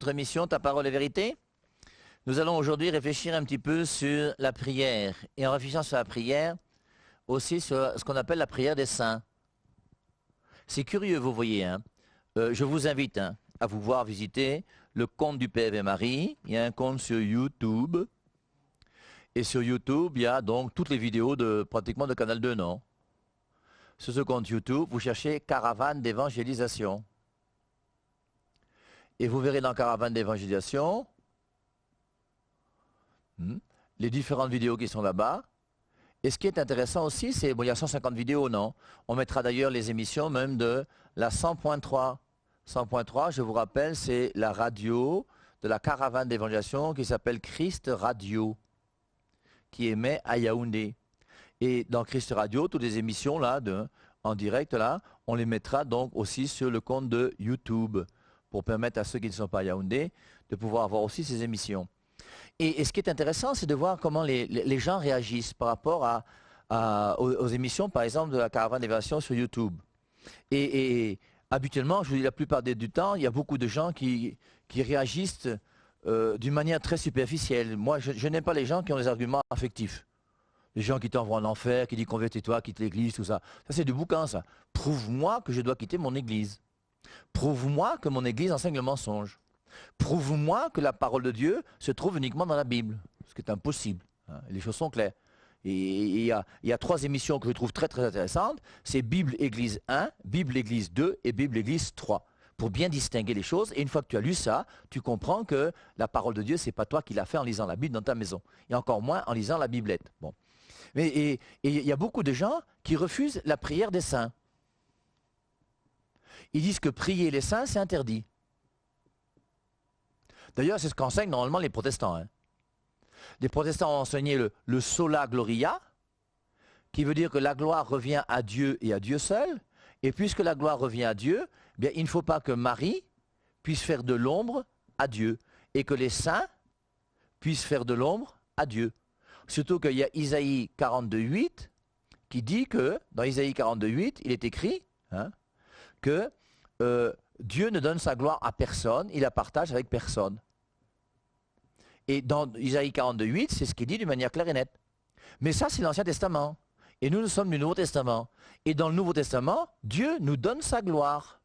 Émission Ta parole est vérité. Nous allons aujourd'hui réfléchir un petit peu sur la prière et en réfléchissant sur la prière aussi sur ce qu'on appelle la prière des saints. C'est curieux, vous voyez, hein. Je vous invite à vous voir visiter le compte du PV Marie. Il y a un compte sur YouTube et sur YouTube il y a donc toutes les vidéos de pratiquement de Canal 2, non? Sur ce compte YouTube, vous cherchez Caravane d'évangélisation. Et vous verrez dans Caravane d'évangélisation les différentes vidéos qui sont là-bas. Et ce qui est intéressant aussi, c'est, bon, il y a 150 vidéos, non? On mettra d'ailleurs les émissions même de la 100.3. 100.3, je vous rappelle, c'est la radio de la Caravane d'évangélisation qui s'appelle Christ Radio, qui émet à Yaoundé. Et dans Christ Radio, toutes les émissions là, en direct, là, on les mettra donc aussi sur le compte de YouTube, pour permettre à ceux qui ne sont pas à Yaoundé de pouvoir avoir aussi ces émissions. Et ce qui est intéressant, c'est de voir comment les gens réagissent par rapport aux émissions, par exemple, de la Caravane d'évangélisation sur YouTube. Et habituellement, je vous dis la plupart du temps, il y a beaucoup de gens qui réagissent d'une manière très superficielle. Moi, je n'aime pas les gens qui ont des arguments affectifs. Les gens qui t'envoient en enfer, qui disent convertis-toi, quitte l'église, tout ça. Ça, c'est du boucan, ça. Prouve-moi que je dois quitter mon église. Prouve-moi que mon église enseigne le mensonge. Prouve-moi que la parole de Dieu se trouve uniquement dans la Bible. Ce qui est impossible. Hein. Les choses sont claires. Et il y a 3 émissions que je trouve très très intéressantes. C'est Bible Église 1, Bible Église 2 et Bible Église 3. Pour bien distinguer les choses. Et une fois que tu as lu ça, tu comprends que la parole de Dieu, ce n'est pas toi qui l'as fait en lisant la Bible dans ta maison. Et encore moins en lisant la Biblette. Bon. Et il y a beaucoup de gens qui refusent la prière des saints. Ils disent que prier les saints, c'est interdit. D'ailleurs, c'est ce qu'enseignent normalement les protestants. Hein. Les protestants ont enseigné le sola gloria, qui veut dire que la gloire revient à Dieu et à Dieu seul. Et puisque la gloire revient à Dieu, eh bien, il ne faut pas que Marie puisse faire de l'ombre à Dieu. Et que les saints puissent faire de l'ombre à Dieu. Surtout qu'il y a Isaïe 42.8 qui dit que, dans Isaïe 42.8, il est écrit que Dieu ne donne sa gloire à personne, il la partage avec personne. Et dans Isaïe 42.8, c'est ce qu'il dit d'une manière claire et nette. Mais ça, c'est l'Ancien Testament. Et nous sommes du Nouveau Testament. Et dans le Nouveau Testament, Dieu nous donne sa gloire.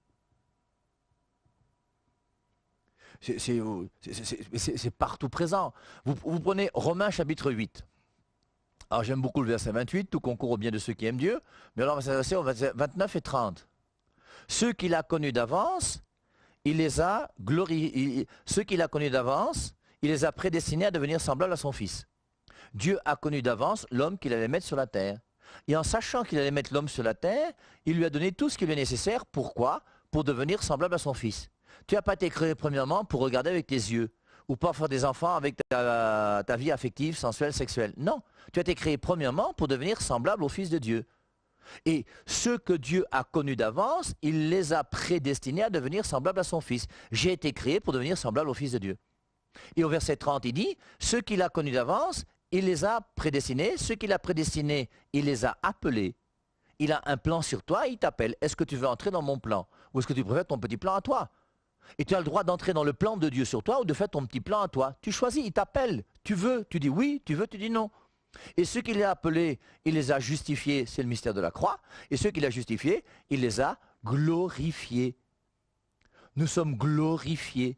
C'est partout présent. Vous prenez Romains chapitre 8. Alors j'aime beaucoup le verset 28, tout concourt au bien de ceux qui aiment Dieu. Mais alors on va s'adresser au verset 29 et 30. Ceux qu'il a connus d'avance, il les a glorifiés. Ceux qu'il a connus d'avance, il les a prédestinés à devenir semblables à son Fils. Dieu a connu d'avance l'homme qu'il allait mettre sur la terre. Et en sachant qu'il allait mettre l'homme sur la terre, il lui a donné tout ce qui lui est nécessaire. Pourquoi? Pour devenir semblable à son Fils. Tu n'as pas été créé premièrement pour regarder avec tes yeux, ou pour faire des enfants avec ta vie affective, sensuelle, sexuelle. Non, tu as été créé premièrement pour devenir semblable au Fils de Dieu. Et ceux que Dieu a connus d'avance, il les a prédestinés à devenir semblables à son Fils. J'ai été créé pour devenir semblable au Fils de Dieu. Et au verset 30, il dit, ceux qu'il a connus d'avance, il les a prédestinés. Ceux qu'il a prédestinés, il les a appelés. Il a un plan sur toi, il t'appelle. Est-ce que tu veux entrer dans mon plan? Ou est-ce que tu préfères ton petit plan à toi? Et tu as le droit d'entrer dans le plan de Dieu sur toi ou de faire ton petit plan à toi. Tu choisis, il t'appelle. Tu veux, tu dis oui, tu veux, tu dis non. Et ceux qu'il a appelés, il les a justifiés, c'est le mystère de la croix. Et ceux qu'il a justifiés, il les a glorifiés. Nous sommes glorifiés.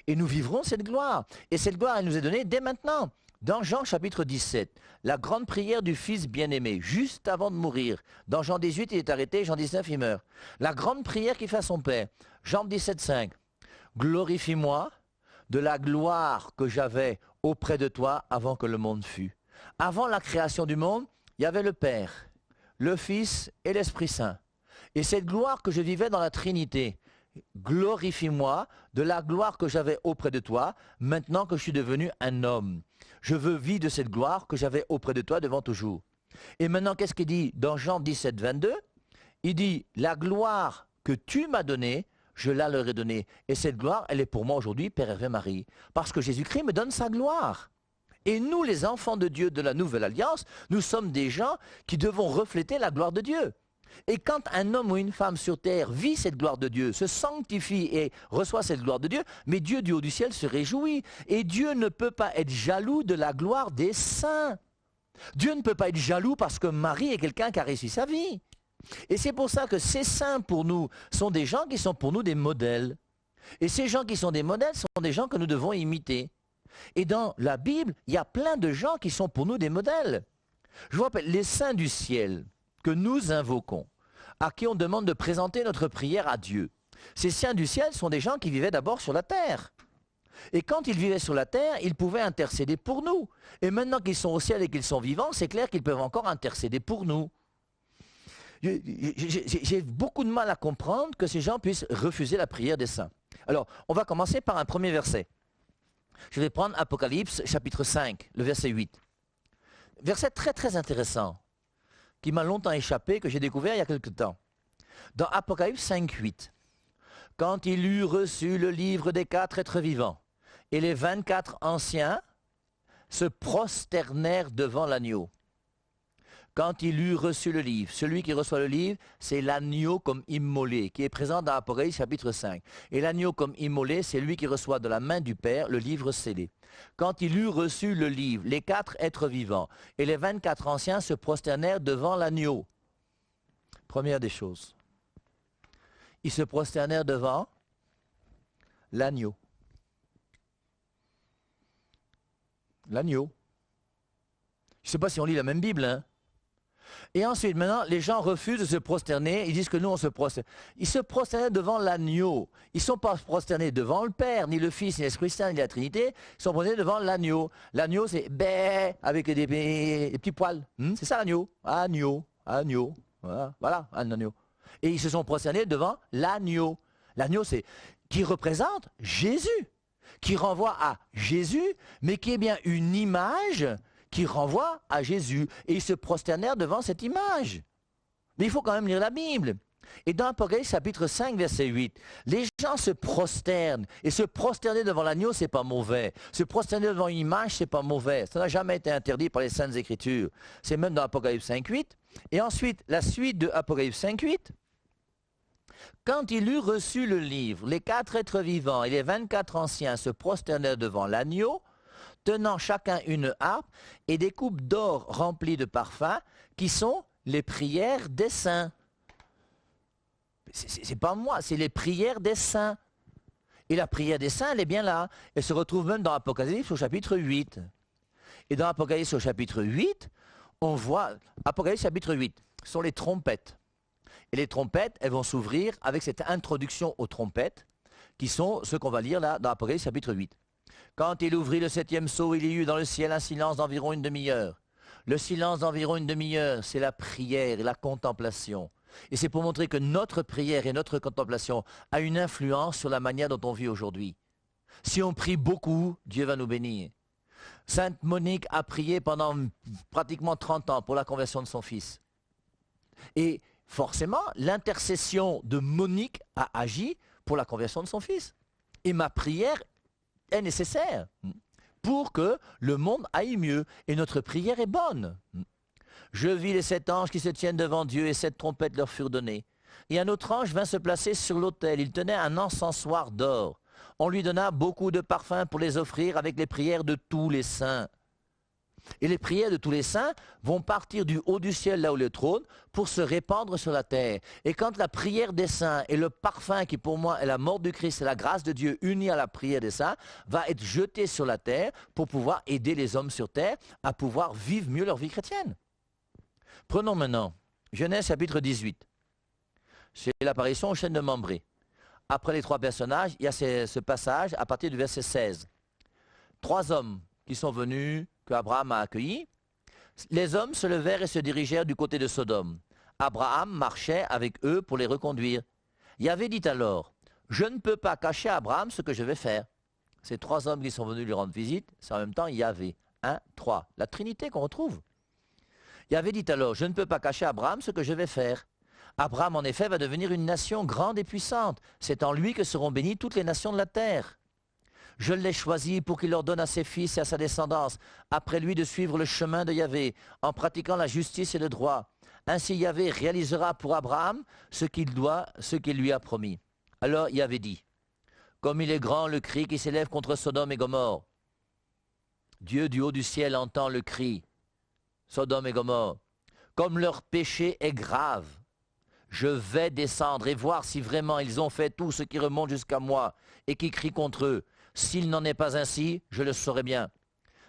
Et nous vivrons cette gloire. Et cette gloire, elle nous est donnée dès maintenant. Dans Jean chapitre 17, la grande prière du Fils bien-aimé, juste avant de mourir. Dans Jean 18, il est arrêté, Jean 19, il meurt. La grande prière qu'il fait à son Père. Jean 17, 5. Glorifie-moi de la gloire que j'avais auprès de toi avant que le monde fût. Avant la création du monde, il y avait le Père. le Fils et l'Esprit Saint. Et cette gloire que je vivais dans la Trinité, glorifie-moi de la gloire que j'avais auprès de toi, maintenant que je suis devenu un homme. Je veux vivre de cette gloire que j'avais auprès de toi devant toujours. Et maintenant, qu'est-ce qu'il dit dans Jean 17, 22? Il dit, la gloire que tu m'as donnée, je la leur ai donnée. Et cette gloire, elle est pour moi aujourd'hui, Père Hervé Marie. Parce que Jésus-Christ me donne sa gloire. Et nous, les enfants de Dieu de la Nouvelle Alliance, nous sommes des gens qui devons refléter la gloire de Dieu. Et quand un homme ou une femme sur terre vit cette gloire de Dieu, se sanctifie et reçoit cette gloire de Dieu, mais Dieu du haut du ciel se réjouit. Et Dieu ne peut pas être jaloux de la gloire des saints. Dieu ne peut pas être jaloux parce que Marie est quelqu'un qui a réussi sa vie. Et c'est pour ça que ces saints pour nous sont des gens qui sont pour nous des modèles. Et ces gens qui sont des modèles sont des gens que nous devons imiter. Et dans la Bible, il y a plein de gens qui sont pour nous des modèles. Je vous rappelle, les saints du ciel que nous invoquons, à qui on demande de présenter notre prière à Dieu. Ces saints du ciel sont des gens qui vivaient d'abord sur la terre. Et quand ils vivaient sur la terre, ils pouvaient intercéder pour nous. Et maintenant qu'ils sont au ciel et qu'ils sont vivants, c'est clair qu'ils peuvent encore intercéder pour nous. J'ai beaucoup de mal à comprendre que ces gens puissent refuser la prière des saints. Alors, on va commencer par un premier verset. Je vais prendre Apocalypse chapitre 5, le verset 8. Verset très très intéressant, qui m'a longtemps échappé, que j'ai découvert il y a quelque temps. Dans Apocalypse 5, 8, quand il eut reçu le livre des 4 êtres vivants, et les 24 anciens se prosternèrent devant l'agneau. Quand il eut reçu le livre, celui qui reçoit le livre, c'est l'agneau comme immolé, qui est présent dans Apocalypse chapitre 5. Et l'agneau comme immolé, c'est lui qui reçoit de la main du Père le livre scellé. Quand il eut reçu le livre, les 4 êtres vivants et les 24 anciens se prosternèrent devant l'agneau. Première des choses. Ils se prosternèrent devant l'agneau. L'agneau. Je ne sais pas si on lit la même Bible, hein. Et ensuite, maintenant, les gens refusent de se prosterner. Ils disent que nous, on se prosterne. Ils se prosternaient devant l'agneau. Ils ne sont pas prosternés devant le Père, ni le Fils, ni l'Esprit Saint, ni la Trinité. Ils sont prosternés devant l'agneau. L'agneau, c'est bé avec des petits poils. C'est ça l'agneau. Agneau, agneau. Voilà, un agneau. Et ils se sont prosternés devant l'agneau. L'agneau, c'est qui représente Jésus, qui renvoie à Jésus, mais qui est bien une image qui renvoie à Jésus. Et ils se prosternèrent devant cette image. Mais il faut quand même lire la Bible. Et dans Apocalypse chapitre 5, verset 8, les gens se prosternent. Et se prosterner devant l'agneau, c'est pas mauvais. Se prosterner devant une image, c'est pas mauvais. Ça n'a jamais été interdit par les Saintes Écritures. C'est même dans Apocalypse 5, 8. Et ensuite, la suite de Apocalypse 5, 8. Quand il eut reçu le livre, les 4 êtres vivants et les 24 anciens se prosternèrent devant l'agneau, tenant chacun une harpe et des coupes d'or remplies de parfums, qui sont les prières des saints. C'est pas moi, c'est les prières des saints. Et la prière des saints, elle est bien là. Elle se retrouve même dans Apocalypse au chapitre 8. Et dans Apocalypse au chapitre 8, on voit, Apocalypse chapitre 8, ce sont les trompettes. Et les trompettes, elles vont s'ouvrir avec cette introduction aux trompettes, qui sont ce qu'on va lire là dans Apocalypse chapitre 8. Quand il ouvrit le 7e sceau, il y eut dans le ciel un silence d'environ une demi-heure. Le silence d'environ une demi-heure, c'est la prière et la contemplation. Et c'est pour montrer que notre prière et notre contemplation a une influence sur la manière dont on vit aujourd'hui. Si on prie beaucoup, Dieu va nous bénir. Sainte Monique a prié pendant pratiquement 30 ans pour la conversion de son fils. Et forcément, l'intercession de Monique a agi pour la conversion de son fils. Et ma prière est nécessaire pour que le monde aille mieux. Et notre prière est bonne. Je vis les 7 anges qui se tiennent devant Dieu et 7 trompettes leur furent données. Et un autre ange vint se placer sur l'autel. Il tenait un encensoir d'or. On lui donna beaucoup de parfums pour les offrir avec les prières de tous les saints. Et les prières de tous les saints vont partir du haut du ciel, là où est le trône, pour se répandre sur la terre. Et quand la prière des saints et le parfum qui pour moi est la mort du Christ et la grâce de Dieu unie à la prière des saints, va être jeté sur la terre pour pouvoir aider les hommes sur terre à pouvoir vivre mieux leur vie chrétienne. Prenons maintenant Genèse chapitre 18. C'est l'apparition aux chênes de Mambré. Après les 3 personnages, il y a ce passage à partir du verset 16. 3 hommes qui sont venus, qu'Abraham a accueillis. Les hommes se levèrent et se dirigèrent du côté de Sodome. Abraham marchait avec eux pour les reconduire. Yahvé dit alors, je ne peux pas cacher à Abraham ce que je vais faire. Ces 3 hommes qui sont venus lui rendre visite, c'est en même temps Yahvé. 1, 3. La Trinité qu'on retrouve. Yahvé dit alors, je ne peux pas cacher à Abraham ce que je vais faire. Abraham, en effet, va devenir une nation grande et puissante. C'est en lui que seront bénies toutes les nations de la terre. Je l'ai choisi pour qu'il ordonne à ses fils et à sa descendance, après lui, de suivre le chemin de Yahvé, en pratiquant la justice et le droit. Ainsi Yahvé réalisera pour Abraham ce qu'il lui a promis. Alors Yahvé dit, comme il est grand le cri qui s'élève contre Sodome et Gomorrhe. Dieu du haut du ciel entend le cri, Sodome et Gomorrhe. Comme leur péché est grave, je vais descendre et voir si vraiment ils ont fait tout ce qui remonte jusqu'à moi et qui crie contre eux. S'il n'en est pas ainsi, je le saurai bien.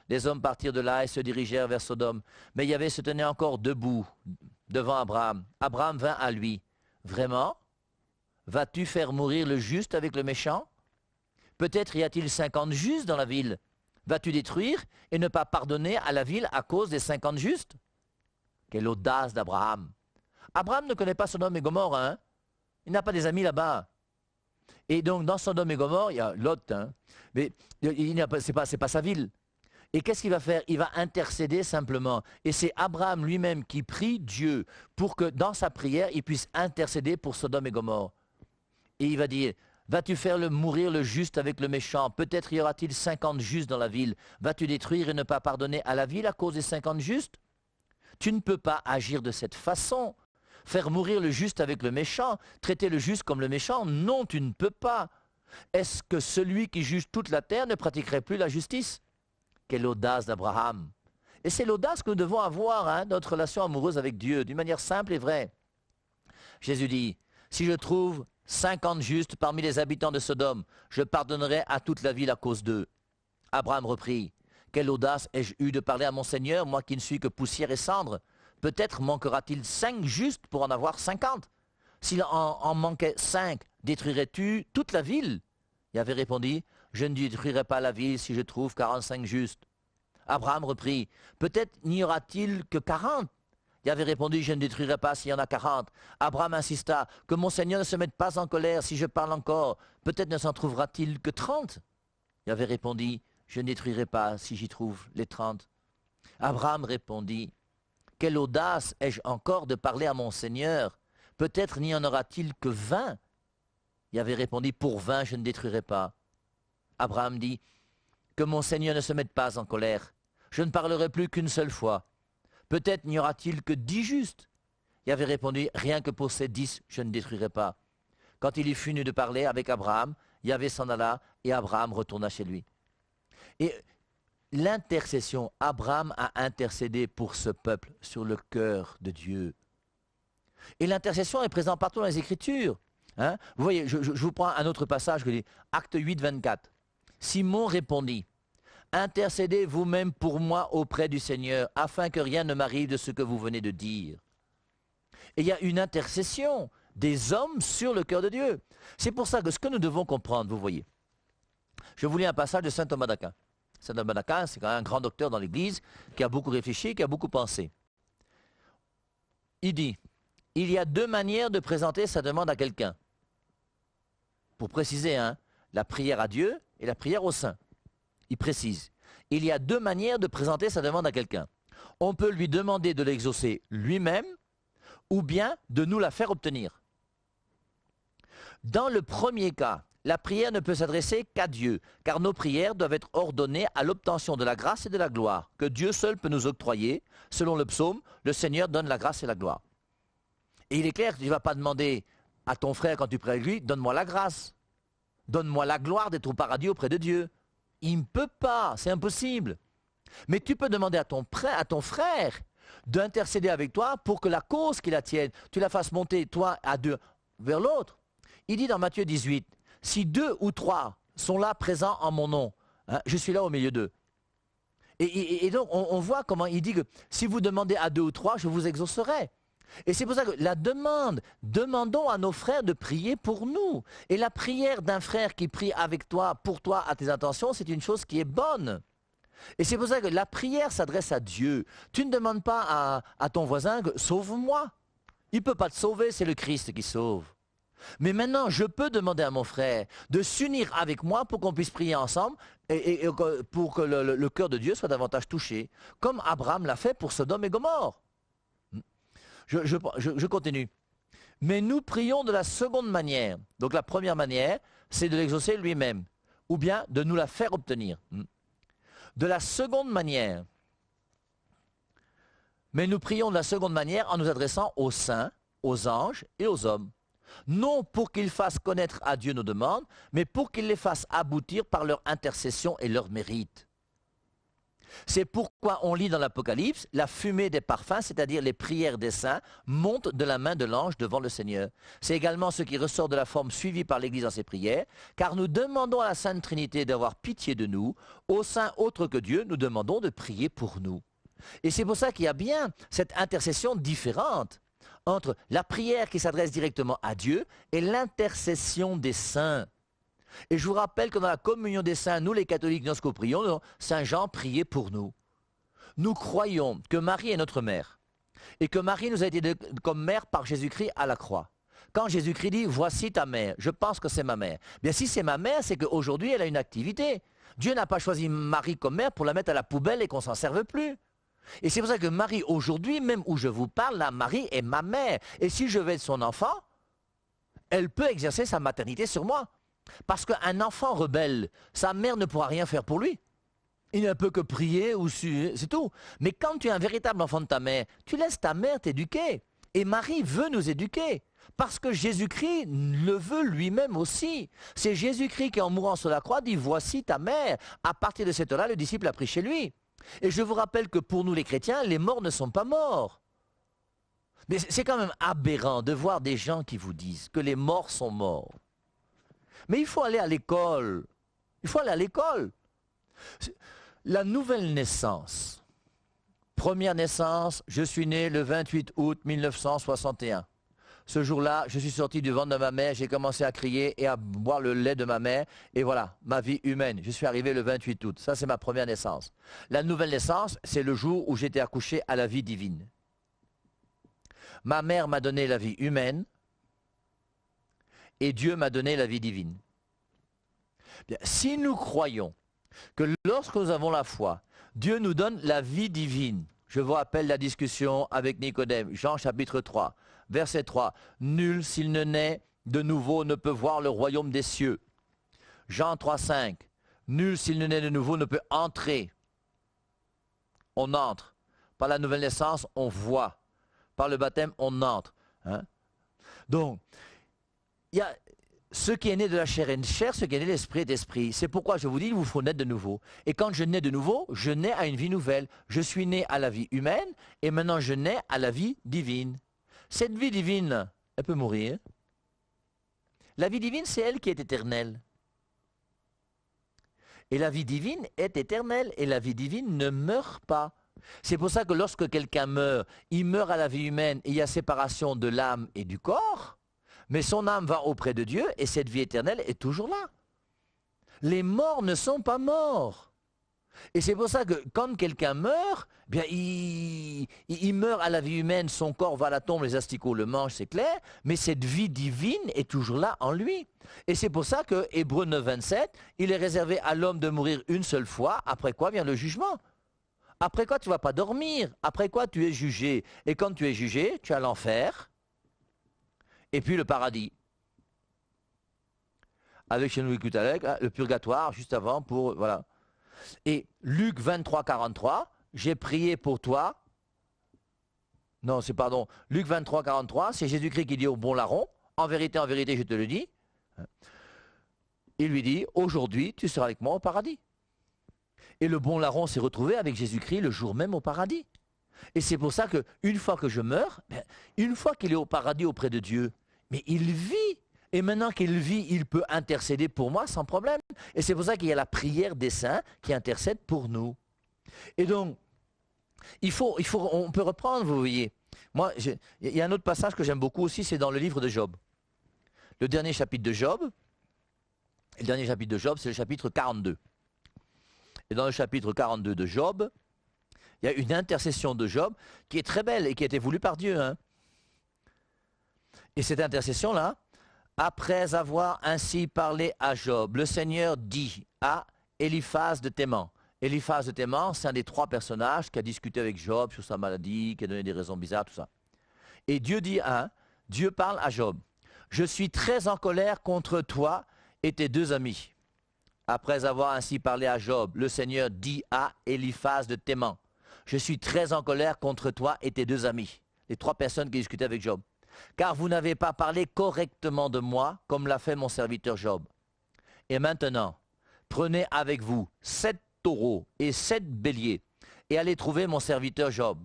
Les hommes partirent de là et se dirigèrent vers Sodome. Mais Yahvé se tenait encore debout devant Abraham. Abraham vint à lui. Vraiment? Vas-tu faire mourir le juste avec le méchant? Peut-être y a-t-il 50 justes dans la ville. Vas-tu détruire et ne pas pardonner à la ville à cause des 50 justes? Quelle audace d'Abraham! Abraham ne connaît pas Sodome et Gomorrhe, hein? Il n'a pas des amis là-bas. Et donc dans Sodome et Gomorrhe, il y a Lot, hein? Mais c'est pas sa ville. Et qu'est-ce qu'il va faire? Il va intercéder simplement. Et c'est Abraham lui-même qui prie Dieu pour que dans sa prière, il puisse intercéder pour Sodome et Gomorrhe. Et il va dire, vas-tu faire mourir le juste avec le méchant? Peut-être y aura-t-il 50 justes dans la ville. Vas-tu détruire et ne pas pardonner à la ville à cause des 50 justes? Tu ne peux pas agir de cette façon. Faire mourir le juste avec le méchant, traiter le juste comme le méchant, non, tu ne peux pas. Est-ce que celui qui juge toute la terre ne pratiquerait plus la justice? Quelle audace d'Abraham! Et c'est l'audace que nous devons avoir, hein, notre relation amoureuse avec Dieu, d'une manière simple et vraie. Jésus dit, si je trouve 50 justes parmi les habitants de Sodome, je pardonnerai à toute la ville à cause d'eux. Abraham reprit, quelle audace ai-je eu de parler à mon Seigneur, moi qui ne suis que poussière et cendre? Peut-être manquera-t-il 5 justes pour en avoir 50. S'il en manquait 5, détruirais-tu toute la ville? Yahvé répondit, je ne détruirai pas la ville si je trouve 45 justes. Abraham reprit, peut-être n'y aura-t-il que 40. Yahvé répondit, je ne détruirai pas s'il y en a 40. Abraham insista, que mon Seigneur ne se mette pas en colère si je parle encore. Peut-être ne s'en trouvera-t-il que 30. Yahvé répondit, je ne détruirai pas si j'y trouve les 30. Abraham répondit, quelle audace ai-je encore de parler à mon Seigneur? Peut-être n'y en aura-t-il que 20. Yahvé répondit, pour 20 je ne détruirai pas. Abraham dit, que mon Seigneur ne se mette pas en colère. Je ne parlerai plus qu'une seule fois. Peut-être n'y aura-t-il que 10 justes. Yahvé répondit, rien que pour ces 10 je ne détruirai pas. Quand il y fut fini de parler avec Abraham, Yahvé s'en alla et Abraham retourna chez lui. Et l'intercession, Abraham a intercédé pour ce peuple sur le cœur de Dieu. Et l'intercession est présente partout dans les Écritures. Hein? Vous voyez, je vous prends un autre passage, Acte 8, 24. Simon répondit, intercédez vous-même pour moi auprès du Seigneur, afin que rien ne m'arrive de ce que vous venez de dire. Et il y a une intercession des hommes sur le cœur de Dieu. C'est pour ça que ce que nous devons comprendre, vous voyez. Je vous lis un passage de saint Thomas d'Aquin. Saint Thomas d'Aquin, c'est quand même un grand docteur dans l'Église, qui a beaucoup réfléchi, qui a beaucoup pensé. Il dit, il y a 2 manières de présenter sa demande à quelqu'un. Pour préciser, hein, la prière à Dieu et la prière au saint. Il précise, il y a 2 manières de présenter sa demande à quelqu'un. On peut lui demander de l'exaucer lui-même, ou bien de nous la faire obtenir. Dans le premier cas, la prière ne peut s'adresser qu'à Dieu, car nos prières doivent être ordonnées à l'obtention de la grâce et de la gloire, que Dieu seul peut nous octroyer. Selon le psaume, le Seigneur donne la grâce et la gloire. Et il est clair que tu ne vas pas demander à ton frère quand tu pries avec lui, donne-moi la grâce, donne-moi la gloire d'être au paradis auprès de Dieu. Il ne peut pas, c'est impossible. Mais tu peux demander à ton frère d'intercéder avec toi pour que la cause qui la tienne, tu la fasses monter, toi, à 2 vers l'autre. Il dit dans Matthieu 18, si 2 ou 3 sont là présents en mon nom, hein, je suis là au milieu d'eux. Et donc on voit comment il dit que si vous demandez à 2 ou 3, je vous exaucerai. Et c'est pour ça que la demandons à nos frères de prier pour nous. Et la prière d'un frère qui prie avec toi, pour toi, à tes intentions, c'est une chose qui est bonne. Et c'est pour ça que la prière s'adresse à Dieu. Tu ne demandes pas à ton voisin que sauve-moi. Il ne peut pas te sauver, c'est le Christ qui sauve. Mais maintenant, je peux demander à mon frère de s'unir avec moi pour qu'on puisse prier ensemble et pour que le cœur de Dieu soit davantage touché, comme Abraham l'a fait pour Sodome et Gomorrhe. Je continue. Mais nous prions de la seconde manière. Donc la première manière, c'est de l'exaucer lui-même, ou bien de nous la faire obtenir. De la seconde manière, mais nous prions de la seconde manière en nous adressant aux saints, aux anges et aux hommes. Non pour qu'ils fassent connaître à Dieu nos demandes, mais pour qu'ils les fassent aboutir par leur intercession et leur mérite. C'est pourquoi on lit dans l'Apocalypse, la fumée des parfums, c'est-à-dire les prières des saints, monte de la main de l'ange devant le Seigneur. C'est également ce qui ressort de la forme suivie par l'Église dans ses prières, car nous demandons à la Sainte Trinité d'avoir pitié de nous. Aux saints autres que Dieu, nous demandons de prier pour nous. Et c'est pour ça qu'il y a bien cette intercession différente entre la prière qui s'adresse directement à Dieu et l'intercession des saints. Et je vous rappelle que dans la communion des saints, nous les catholiques, lorsque nous prions, Saint Jean priait pour nous. Nous croyons que Marie est notre mère et que Marie nous a été comme mère par Jésus-Christ à la croix. Quand Jésus-Christ dit « Voici ta mère », je pense que c'est ma mère. Bien si c'est ma mère, c'est qu'aujourd'hui elle a une activité. Dieu n'a pas choisi Marie comme mère pour la mettre à la poubelle et qu'on ne s'en serve plus. Et c'est pour ça que Marie, aujourd'hui, même où je vous parle, là, Marie est ma mère. Et si je vais être son enfant, elle peut exercer sa maternité sur moi. Parce qu'un enfant rebelle, sa mère ne pourra rien faire pour lui. Il ne peut que prier, c'est tout. Mais quand tu es un véritable enfant de ta mère, tu laisses ta mère t'éduquer. Et Marie veut nous éduquer. Parce que Jésus-Christ le veut lui-même aussi. C'est Jésus-Christ qui, en mourant sur la croix, dit « Voici ta mère ». À partir de cette heure-là, le disciple a pris chez lui. Et je vous rappelle que pour nous les chrétiens, les morts ne sont pas morts. Mais c'est quand même aberrant de voir des gens qui vous disent que les morts sont morts. Mais il faut aller à l'école. Il faut aller à l'école. La nouvelle naissance. Première naissance, je suis né le 28 août 1961. Ce jour-là, je suis sorti du ventre de ma mère, j'ai commencé à crier et à boire le lait de ma mère. Et voilà, ma vie humaine. Je suis arrivé le 28 août. Ça, c'est ma première naissance. La nouvelle naissance, c'est le jour où j'étais accouché à la vie divine. Ma mère m'a donné la vie humaine et Dieu m'a donné la vie divine. Bien, si nous croyons que lorsque nous avons la foi, Dieu nous donne la vie divine. Je vous rappelle la discussion avec Nicodème, Jean chapitre 3, verset 3. Nul s'il ne naît de nouveau ne peut voir le royaume des cieux. Jean 3, 5. Nul s'il ne naît de nouveau ne peut entrer. On entre. Par la nouvelle naissance, on voit. Par le baptême, on entre. Hein? Donc, il y a ce qui est né de la chair est de chair, ce qui est né de l'esprit est d'esprit. C'est pourquoi je vous dis, il vous faut naître de nouveau. Et quand je nais de nouveau, je nais à une vie nouvelle. Je suis né à la vie humaine et maintenant je nais à la vie divine. Cette vie divine, elle peut mourir. La vie divine, c'est elle qui est éternelle. Et la vie divine est éternelle et la vie divine ne meurt pas. C'est pour ça que lorsque quelqu'un meurt, il meurt à la vie humaine et il y a séparation de l'âme et du corps. Mais son âme va auprès de Dieu et cette vie éternelle est toujours là. Les morts ne sont pas morts. Et c'est pour ça que quand quelqu'un meurt, bien il meurt à la vie humaine, son corps va à la tombe, les asticots le mangent, c'est clair, mais cette vie divine est toujours là en lui. Et c'est pour ça que Hébreux 9, 27, il est réservé à l'homme de mourir une seule fois, après quoi vient le jugement. Après quoi tu ne vas pas dormir, après quoi tu es jugé. Et quand tu es jugé, tu as l'enfer. Et puis le paradis. Avec chez nous le purgatoire, juste avant, pour... Voilà. Et Luc 23, 43, j'ai prié pour toi. Non, c'est pardon. Luc 23, 43, c'est Jésus-Christ qui dit au bon larron, en vérité, je te le dis. Il lui dit, aujourd'hui, tu seras avec moi au paradis. Et le bon larron s'est retrouvé avec Jésus-Christ le jour même au paradis. Et c'est pour ça qu'une fois que je meurs, une fois qu'il est au paradis auprès de Dieu, mais il vit. Et maintenant qu'il vit, il peut intercéder pour moi sans problème. Et c'est pour ça qu'il y a la prière des saints qui intercède pour nous. Et donc, on peut reprendre, vous voyez. Moi, il y a un autre passage que j'aime beaucoup aussi, c'est dans le livre de Job. Le dernier chapitre de Job, c'est le chapitre 42. Et dans le chapitre 42 de Job, il y a une intercession de Job qui est très belle et qui a été voulue par Dieu. Hein. Et cette intercession-là, après avoir ainsi parlé à Job, le Seigneur dit à Eliphaz de Théman. Eliphaz de Théman, c'est un des 3 personnages qui a discuté avec Job sur sa maladie, qui a donné des raisons bizarres, tout ça. Et Dieu parle à Job. Je suis très en colère contre toi et tes 2 amis. Après avoir ainsi parlé à Job, le Seigneur dit à Eliphaz de Théman. Je suis très en colère contre toi et tes 2 amis. Les 3 personnes qui discutaient avec Job. Car vous n'avez pas parlé correctement de moi, comme l'a fait mon serviteur Job. Et maintenant, prenez avec vous 7 taureaux et 7 béliers, et allez trouver mon serviteur Job.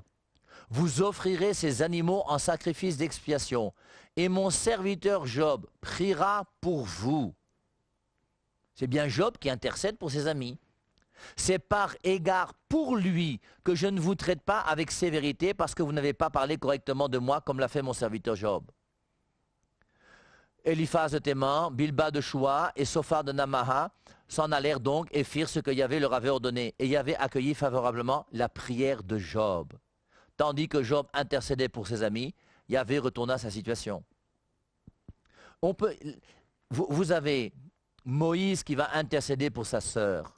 Vous offrirez ces animaux en sacrifice d'expiation, et mon serviteur Job priera pour vous. C'est bien Job qui intercède pour ses amis. C'est par égard pour lui que je ne vous traite pas avec sévérité parce que vous n'avez pas parlé correctement de moi comme l'a fait mon serviteur Job. Eliphaz de Théman, Bilba de Choua et Sophar de Namaha s'en allèrent donc et firent ce que Yahvé leur avait ordonné. Et Yahvé accueillit favorablement la prière de Job. Tandis que Job intercédait pour ses amis, Yahvé retourna sa situation. Vous avez Moïse qui va intercéder pour sa sœur.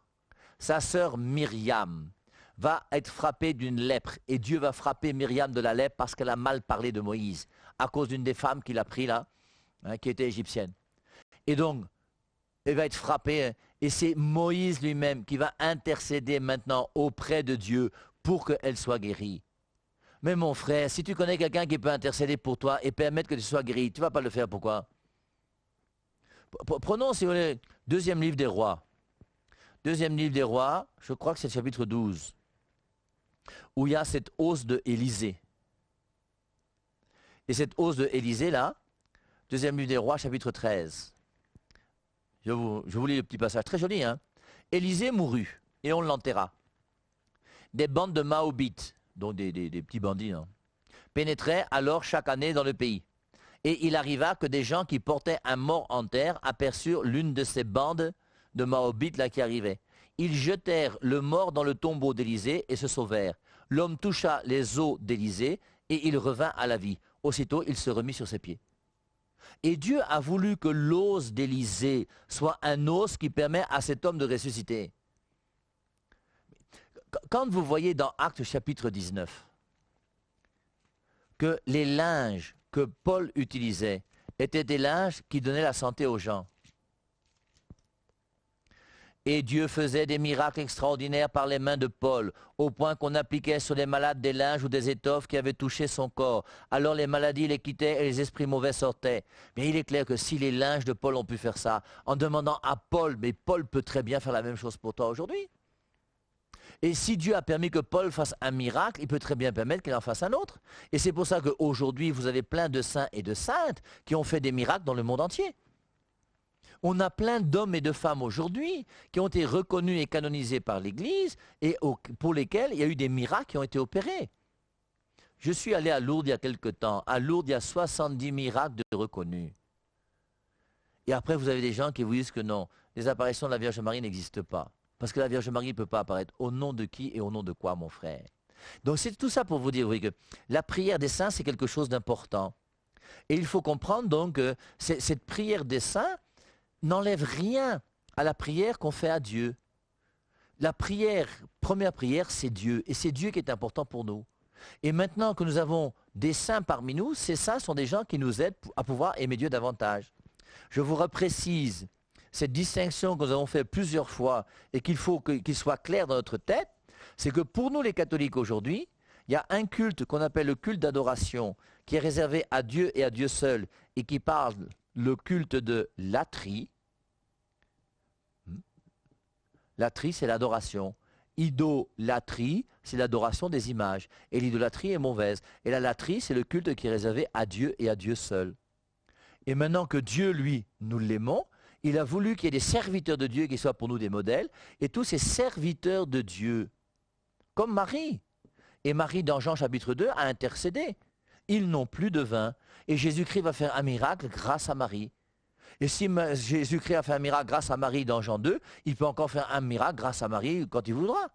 Sa sœur Myriam va être frappée d'une lèpre et Dieu va frapper Myriam de la lèpre parce qu'elle a mal parlé de Moïse à cause d'une des femmes qu'il a pris là, qui était égyptienne. Et donc, elle va être frappée et c'est Moïse lui-même qui va intercéder maintenant auprès de Dieu pour qu'elle soit guérie. Mais mon frère, si tu connais quelqu'un qui peut intercéder pour toi et permettre que tu sois guéri, tu ne vas pas le faire, pourquoi? Prenons, si vous voulez, 2e livre des rois. 2e livre des rois, je crois que c'est le chapitre 12, où il y a cette hausse de Élisée. Et cette hausse de Élisée là, 2e livre des rois, chapitre 13. Je vous lis le petit passage, très joli, hein. Élisée mourut, et on l'enterra. Des bandes de Mahobites, donc des petits bandits, hein, pénétraient alors chaque année dans le pays. Et il arriva que des gens qui portaient un mort en terre aperçurent l'une de ces bandes de Mahobites là qui arrivaient. Ils jetèrent le mort dans le tombeau d'Élisée et se sauvèrent. L'homme toucha les os d'Élisée et il revint à la vie. Aussitôt, il se remit sur ses pieds. Et Dieu a voulu que l'os d'Élisée soit un os qui permet à cet homme de ressusciter. Quand vous voyez dans Actes chapitre 19 que les linges que Paul utilisait étaient des linges qui donnaient la santé aux gens, et Dieu faisait des miracles extraordinaires par les mains de Paul, au point qu'on appliquait sur les malades des linges ou des étoffes qui avaient touché son corps. Alors les maladies les quittaient et les esprits mauvais sortaient. Mais il est clair que si les linges de Paul ont pu faire ça, en demandant à Paul, mais Paul peut très bien faire la même chose pour toi aujourd'hui. Et si Dieu a permis que Paul fasse un miracle, il peut très bien permettre qu'il en fasse un autre. Et c'est pour ça qu'aujourd'hui, vous avez plein de saints et de saintes qui ont fait des miracles dans le monde entier. On a plein d'hommes et de femmes aujourd'hui qui ont été reconnus et canonisés par l'Église et pour lesquels il y a eu des miracles qui ont été opérés. Je suis allé à Lourdes il y a quelque temps. À Lourdes, il y a 70 miracles de reconnus. Et après, vous avez des gens qui vous disent que non, les apparitions de la Vierge Marie n'existent pas. Parce que la Vierge Marie ne peut pas apparaître. Au nom de qui et au nom de quoi, mon frère? Donc c'est tout ça pour vous dire oui, que la prière des saints, c'est quelque chose d'important. Et il faut comprendre donc que cette prière des saints n'enlève rien à la prière qu'on fait à Dieu. La première prière, c'est Dieu. Et c'est Dieu qui est important pour nous. Et maintenant que nous avons des saints parmi nous, ces saints sont des gens qui nous aident à pouvoir aimer Dieu davantage. Je vous reprécise cette distinction que nous avons faite plusieurs fois et qu'il faut qu'il soit clair dans notre tête, c'est que pour nous les catholiques aujourd'hui, il y a un culte qu'on appelle le culte d'adoration qui est réservé à Dieu et à Dieu seul et qui parle le culte de latrie. Latrie, c'est l'adoration. Idolâtrie, c'est l'adoration des images. Et l'idolâtrie est mauvaise. Et la latrie, c'est le culte qui est réservé à Dieu et à Dieu seul. Et maintenant que Dieu, lui, nous l'aimons, il a voulu qu'il y ait des serviteurs de Dieu qui soient pour nous des modèles. Et tous ces serviteurs de Dieu, comme Marie. Et Marie, dans Jean chapitre 2, a intercédé. Ils n'ont plus de vin. Et Jésus-Christ va faire un miracle grâce à Marie. Et si Jésus-Christ a fait un miracle grâce à Marie dans Jean 2, il peut encore faire un miracle grâce à Marie quand il voudra.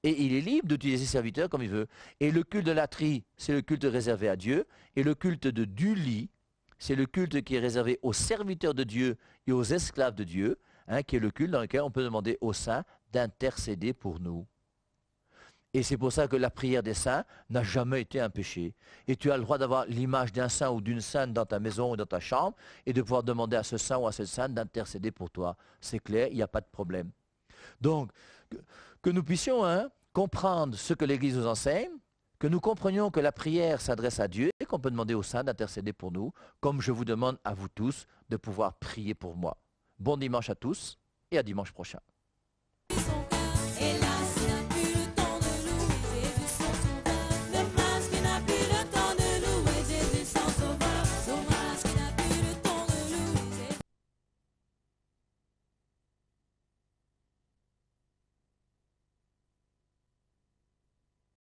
Et il est libre d'utiliser ses serviteurs comme il veut. Et le culte de latrie, c'est le culte réservé à Dieu. Et le culte de Duli, c'est le culte qui est réservé aux serviteurs de Dieu et aux esclaves de Dieu, qui est le culte dans lequel on peut demander aux saints d'intercéder pour nous. Et c'est pour ça que la prière des saints n'a jamais été un péché. Et tu as le droit d'avoir l'image d'un saint ou d'une sainte dans ta maison ou dans ta chambre et de pouvoir demander à ce saint ou à cette sainte d'intercéder pour toi. C'est clair, il n'y a pas de problème. Donc, que nous puissions comprendre ce que l'Église nous enseigne, que nous comprenions que la prière s'adresse à Dieu et qu'on peut demander aux saints d'intercéder pour nous, comme je vous demande à vous tous de pouvoir prier pour moi. Bon dimanche à tous et à dimanche prochain.